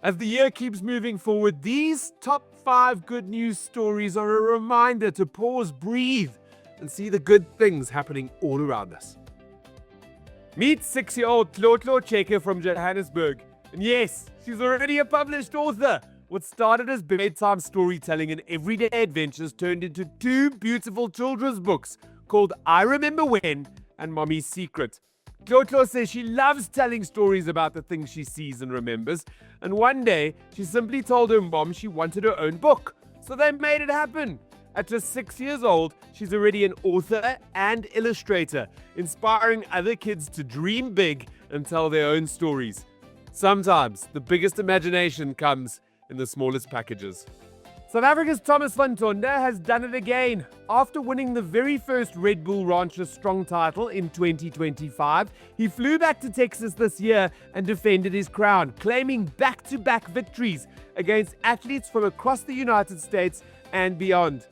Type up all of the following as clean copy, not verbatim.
As the year keeps moving forward, these top 5 good news stories are a reminder to pause, breathe, and see the good things happening all around us. Meet 6-year-old Tlotlo Cheke from Johannesburg. And yes, she's already a published author. What started as bedtime storytelling and everyday adventures turned into 2 beautiful children's books called I Remember When and Mommy's Secret. Tlotlo says she loves telling stories about the things she sees and remembers, and one day she simply told her mom she wanted her own book. So they made it happen. At just 6 years old, she's already an author and illustrator, inspiring other kids to dream big and tell their own stories. Sometimes the biggest imagination comes in the smallest packages. South Africa's Thomas van Tonder has done it again. After winning the very first Red Bull Rancher Strong title in 2025, he flew back to Texas this year and defended his crown, claiming back-to-back victories against athletes from across the United States and beyond.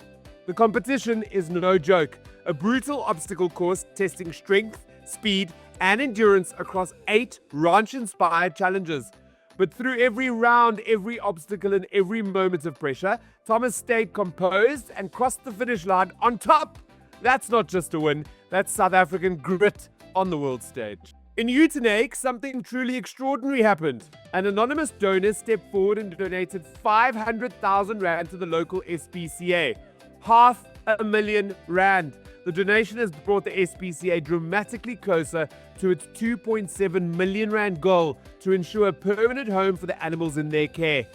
The competition is no joke, a brutal obstacle course testing strength, speed, and endurance across 8 ranch-inspired challenges. But through every round, every obstacle, and every moment of pressure, Thomas stayed composed and crossed the finish line on top. That's not just a win, that's South African grit on the world stage. In Uitenhage, something truly extraordinary happened. An anonymous donor stepped forward and donated 500,000 Rand to the local SPCA. R500,000. The donation has brought the SPCA dramatically closer to its 2.7 million Rand goal to ensure a permanent home for the animals in their care.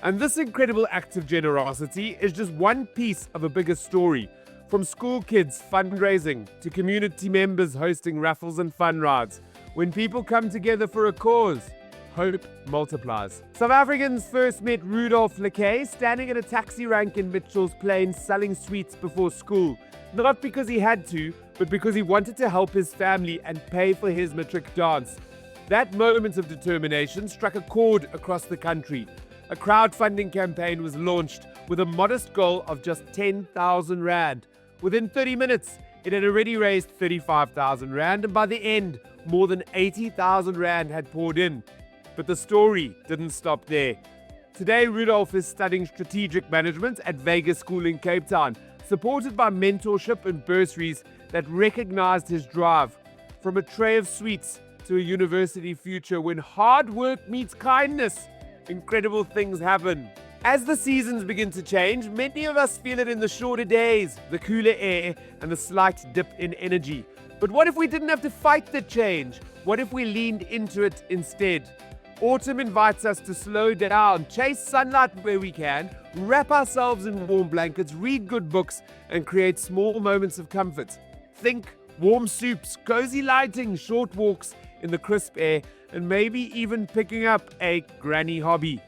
And this incredible act of generosity is just one piece of a bigger story. From school kids fundraising to community members hosting raffles and fun rides. When people come together for a cause, hope multiplies. South Africans first met Rudolph Lekay standing at a taxi rank in Mitchell's Plain selling sweets before school. Not because he had to, but because he wanted to help his family and pay for his matric dance. That moment of determination struck a chord across the country. A crowdfunding campaign was launched with a modest goal of just 10,000 Rand. Within 30 minutes, it had already raised 35,000 Rand, and by the end, more than 80,000 Rand had poured in. But the story didn't stop there. Today, Rudolph is studying strategic management at Vegas School in Cape Town, supported by mentorship and bursaries that recognized his drive. From a tray of sweets to a university future, when hard work meets kindness, incredible things happen. As the seasons begin to change, many of us feel it in the shorter days, the cooler air, and the slight dip in energy. But what if we didn't have to fight the change? What if we leaned into it instead? Autumn invites us to slow down, chase sunlight where we can, wrap ourselves in warm blankets, read good books, and create small moments of comfort. Think warm soups, cozy lighting, short walks in the crisp air, and maybe even picking up a granny hobby.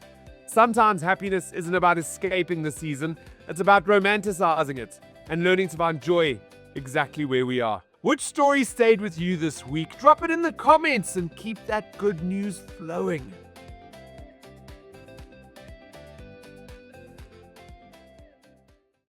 Sometimes happiness isn't about escaping the season, it's about romanticizing it and learning to find joy exactly where we are. Which story stayed with you this week? Drop it in the comments and keep that good news flowing.